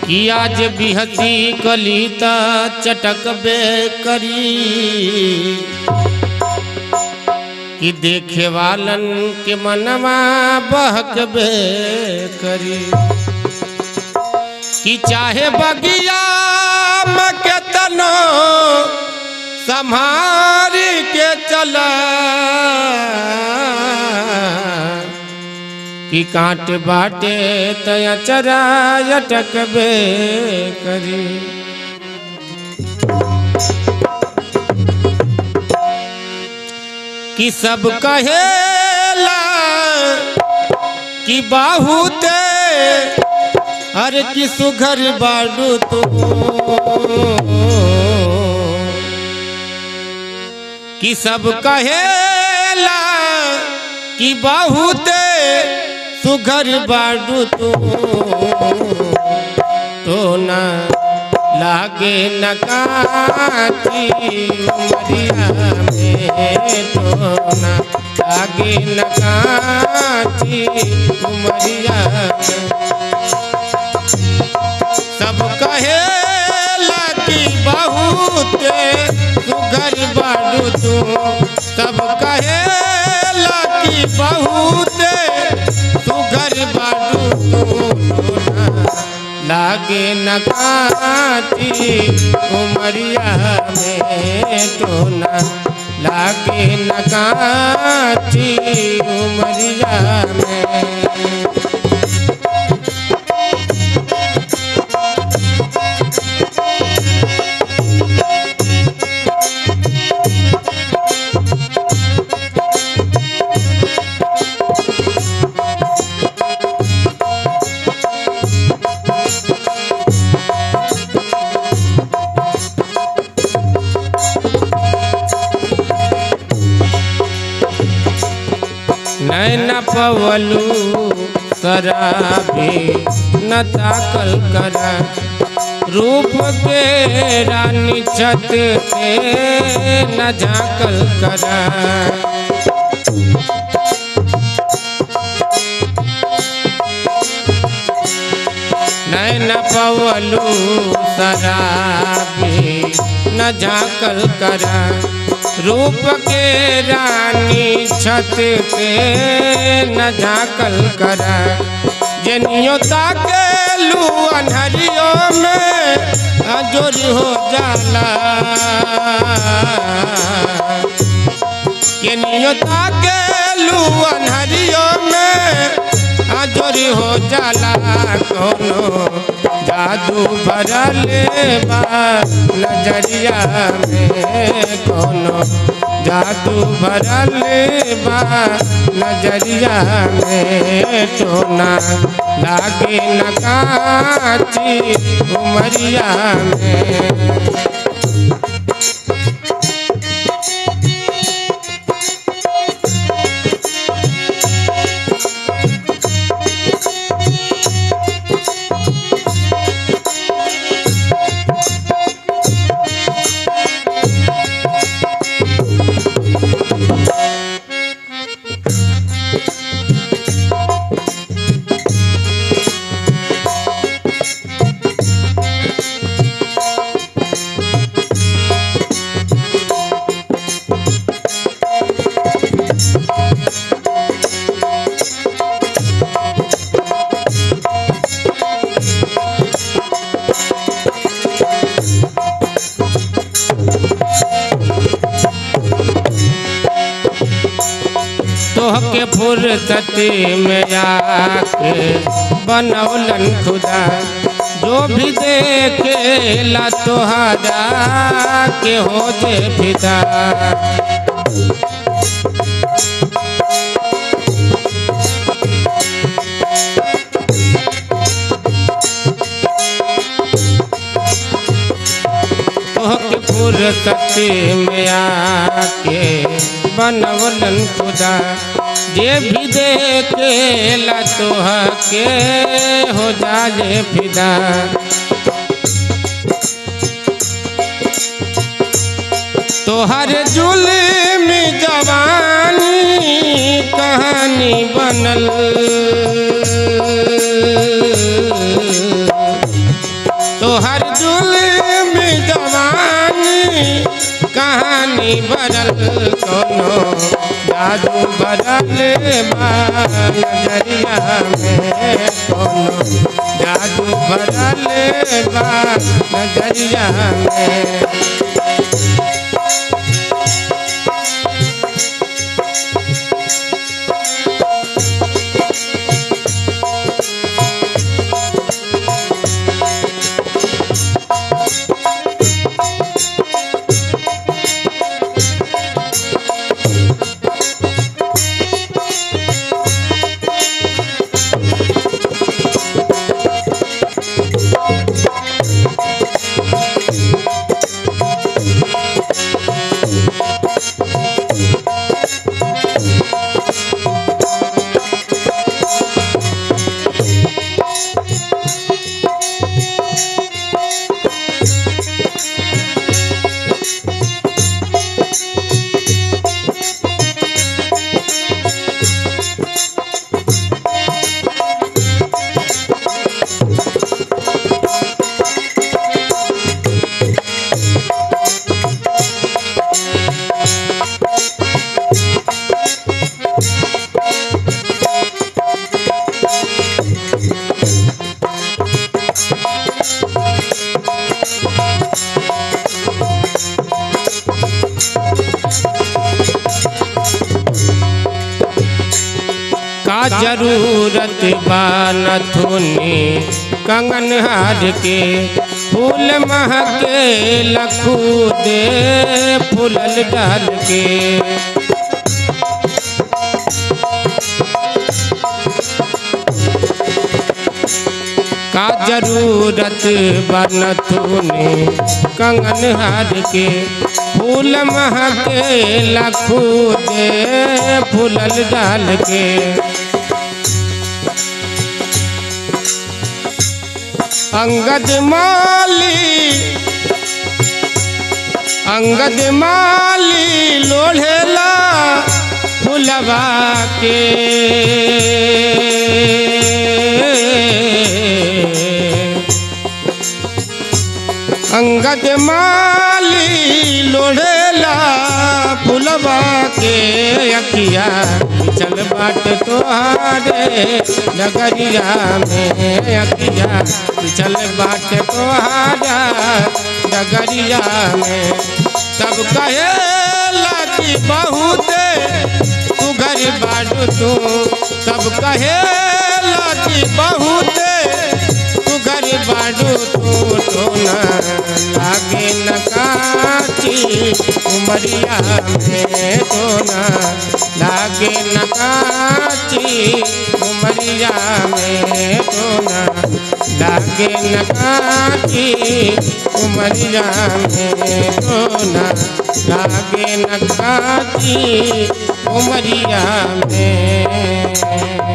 कि आज भी हसी कलिता चटक बे करी कि देखे वालन के मनवा बहक बे करी कि चाहे बगिया में केतनो संभार के चला कि काट बाटे तया चरा अटक बे करी कि सब कहेला कि बाहुते अरे कि सुघर बाडू तो कि सब कहेला कि बाहुते सुघर बाडू तो ना लागे न काची उमरिया में तो ना लागे न काची उमरिया में सब कहेला कि बहुते सुघर बाडू तू सब कहेला कि बहुते सुघर बाडू तू लागे न काटी उमरिया में टोना लागे न काटी उमरिया में नैन पवलू शराबी न ताकल करा रूप के रानी छत पे न झाकल करा नैन पवलू शराबी न झाकल करा रूप के रानी छत पे न झाकल करा जनियो ताके लू अनहरियों में अजोरी हो जाला जनियो ताके लू अनहरियों में अजोरी हो जाला कोनो जादू भरल बा नजरिया में कोनो जादू भरल बा नजरिया में टोना लागे न काची उमरिया में तोहके फुर्सती में आके बनौलन खुदा जो भी देखेला तोहरा के हो जे फिदा तोहके फुर्सती में आके बनवलन खुदा जे भी देखेला तोहके हो जाए फिदा तोहर जुल्म जवानी कहानी बनल भरल कोनो जादू भरल बा नजरिया में कोनो जादू भरल बा नजरिया में। का जरूरत बा नथुनी कंगन हार के फूल महके लखू दे फूलल डाल के। का जरूरत बा नथुनी कंगन हार के फूल महके लखू दे फूलल डाल के। अंगद माली लोढ़ेला फुलवा के। अंगद माली लोढ़ेला फुलवा के। अखिया चल बाट तोहारे डगरिया में अखिया चल बाट तोहारा डगरिया में। तब कहेला कि बहुते तू घर बाडू तू तब कहेला कि बहुते तू घर बाडू तू टोना लागे न काची उमरिया में टोना लागे न काची उमरिया में टोना लागे न काची उमरिया में टोना लागे न काची उमरिया में।